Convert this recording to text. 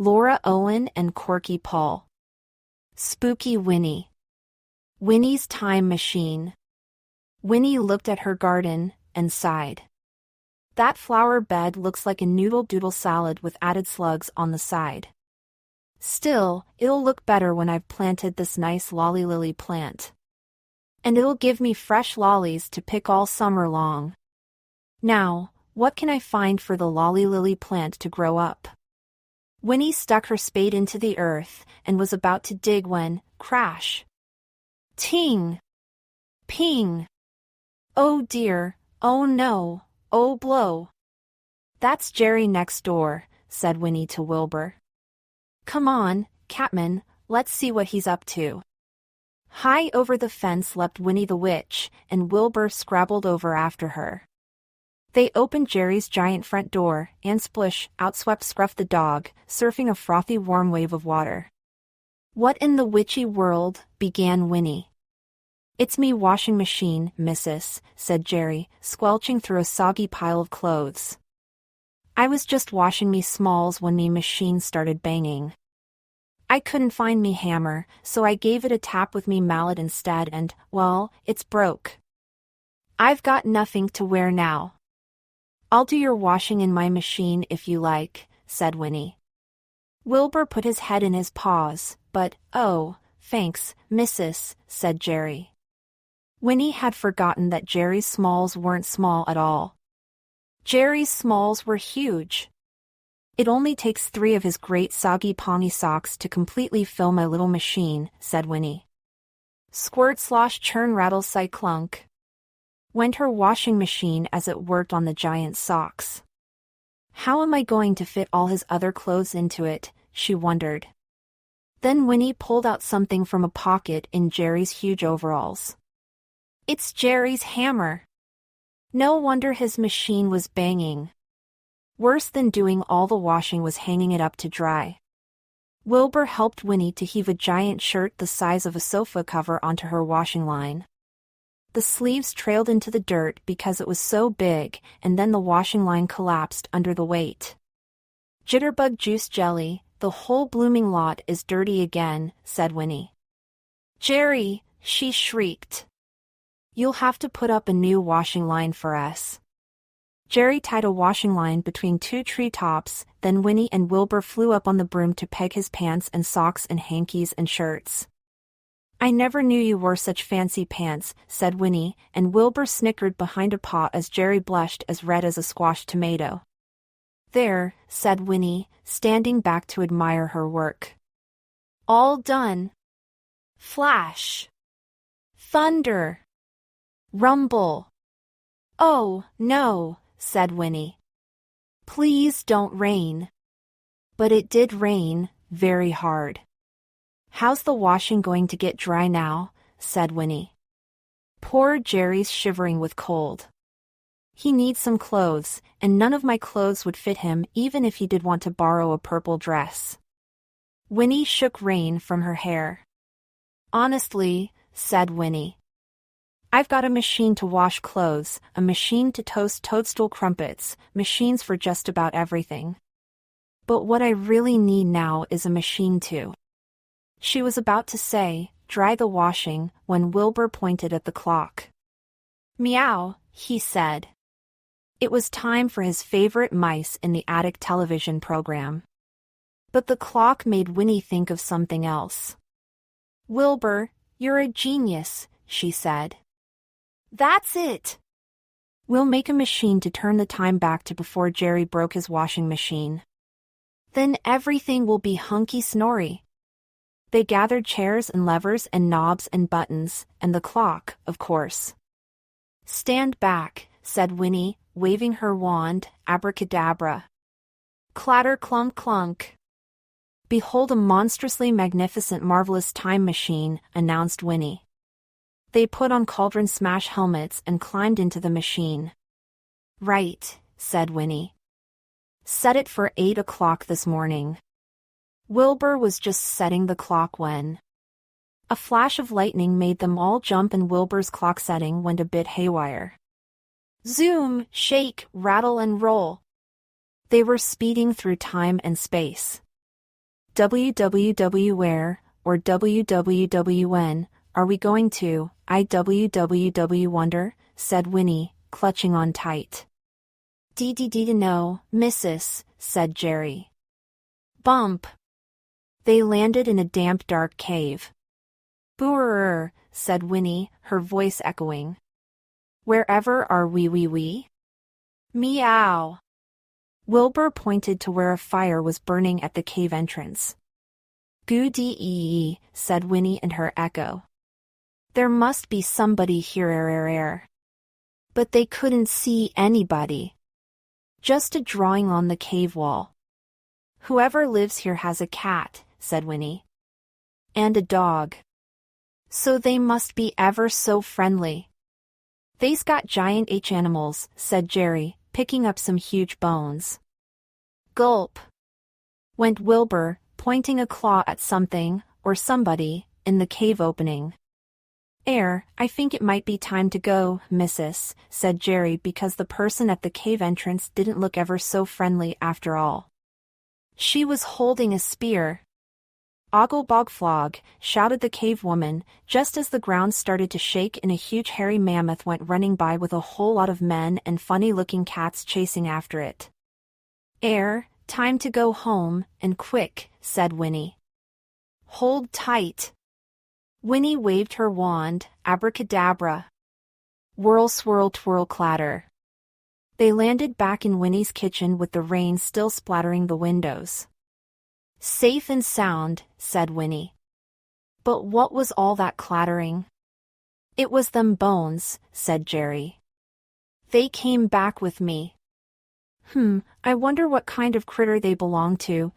Laura, Owen and Korky Paul. Spooky Winnie. Winnie's time machine. Winnie looked at her garden and sighed. That flower bed looks like a noodle-doodle salad with added slugs on the side. Still, it'll look better when I've planted this nice lolly lily plant. And it'll give me fresh lollies to pick all summer long. Now, what can I find for the lolly lily plant to grow up? Winnie stuck her spade into the earth and was about to dig when, crash! Ting! Ping! Oh dear, oh no, oh blow! That's Jerry next door, said Winnie to Wilbur. Come on, Catman, let's see what he's up to. High over the fence leapt Winnie the Witch, and Wilbur scrabbled over after her. They opened Jerry's giant front door, and splish, out swept Scruff the dog, surfing a frothy warm wave of water. What in the witchy world, began Winnie. It's me washing machine, missus, said Jerry, squelching through a soggy pile of clothes. I was just washing me smalls when me machine started banging. I couldn't find me hammer, so I gave it a tap with me mallet instead and, well, it's broke. I've got nothing to wear now. I'll do your washing in my machine if you like, said Winnie. Wilbur put his head in his paws, but, oh, thanks, missus, said Jerry. Winnie had forgotten that Jerry's smalls weren't small at all. Jerry's smalls were huge. It only takes 3 of his great soggy pongy socks to completely fill my little machine, said Winnie. Squirt slosh churn rattle clunk, went her washing machine as it worked on the giant socks. How am I going to fit all his other clothes into it, she wondered. Then Winnie pulled out something from a pocket in Jerry's huge overalls. It's Jerry's hammer. No wonder his machine was banging. Worse than doing all the washing was hanging it up to dry. Wilbur helped Winnie to heave a giant shirt the size of a sofa cover onto her washing line. The sleeves trailed into the dirt because it was so big, and then the washing line collapsed under the weight. Jitterbug juice jelly, the whole blooming lot is dirty again, said Winnie. Jerry, she shrieked. You'll have to put up a new washing line for us. Jerry tied a washing line between 2 treetops, then Winnie and Wilbur flew up on the broom to peg his pants and socks and hankies and shirts. I never knew you wore such fancy pants, said Winnie, and Wilbur snickered behind a paw as Jerry blushed as red as a squashed tomato. There, said Winnie, standing back to admire her work. All done. Flash. Thunder. Rumble. Oh, no, said Winnie. Please don't rain. But it did rain, very hard. How's the washing going to get dry now? Said Winnie. Poor Jerry's shivering with cold. He needs some clothes, and none of my clothes would fit him even if he did want to borrow a purple dress. Winnie shook rain from her hair. Honestly, said Winnie. I've got a machine to wash clothes, a machine to toast toadstool crumpets, machines for just about everything. But what I really need now is a machine to. She was about to say, dry the washing, when Wilbur pointed at the clock. Meow, he said. It was time for his favorite mice in the attic television program. But the clock made Winnie think of something else. Wilbur, you're a genius, she said. That's it! We'll make a machine to turn the time back to before Jerry broke his washing machine. Then everything will be hunky-snory. They gathered chairs and levers and knobs and buttons, and the clock, of course. Stand back, said Winnie, waving her wand, abracadabra. Clatter clunk clunk. Behold a monstrously magnificent marvelous time machine, announced Winnie. They put on cauldron smash helmets and climbed into the machine. Right, said Winnie. Set it for 8 o'clock this morning. Wilbur was just setting the clock when a flash of lightning made them all jump and Wilbur's clock setting went a bit haywire. Zoom, shake, rattle and roll. They were speeding through time and space. www or www are we going to, I wonder, said Winnie, clutching on tight. No, missus, said Jerry. Bump. They landed in a damp dark cave. Boo-er, said Winnie, her voice echoing. Wherever are we? Meow. Wilbur pointed to where a fire was burning at the cave entrance. Goo-dee, said Winnie and her echo. There must be somebody here. But they couldn't see anybody. Just a drawing on the cave wall. Whoever lives here has a cat, said Winnie. And a dog. So they must be ever so friendly. They's got giant animals, said Jerry, picking up some huge bones. Gulp. Went Wilbur, pointing a claw at something, or somebody, in the cave opening. I think it might be time to go, missus, said Jerry, because the person at the cave entrance didn't look ever so friendly after all. She was holding a spear. Ogle bog flog, shouted the cave woman, just as the ground started to shake and a huge hairy mammoth went running by with a whole lot of men and funny-looking cats chasing after it. Time to go home, and quick, said Winnie. Hold tight. Winnie waved her wand, abracadabra. Whirl swirl twirl clatter. They landed back in Winnie's kitchen with the rain still splattering the windows. Safe and sound, said Winnie. But what was all that clattering? It was them bones, said Jerry. They came back with me. I wonder what kind of critter they belong to,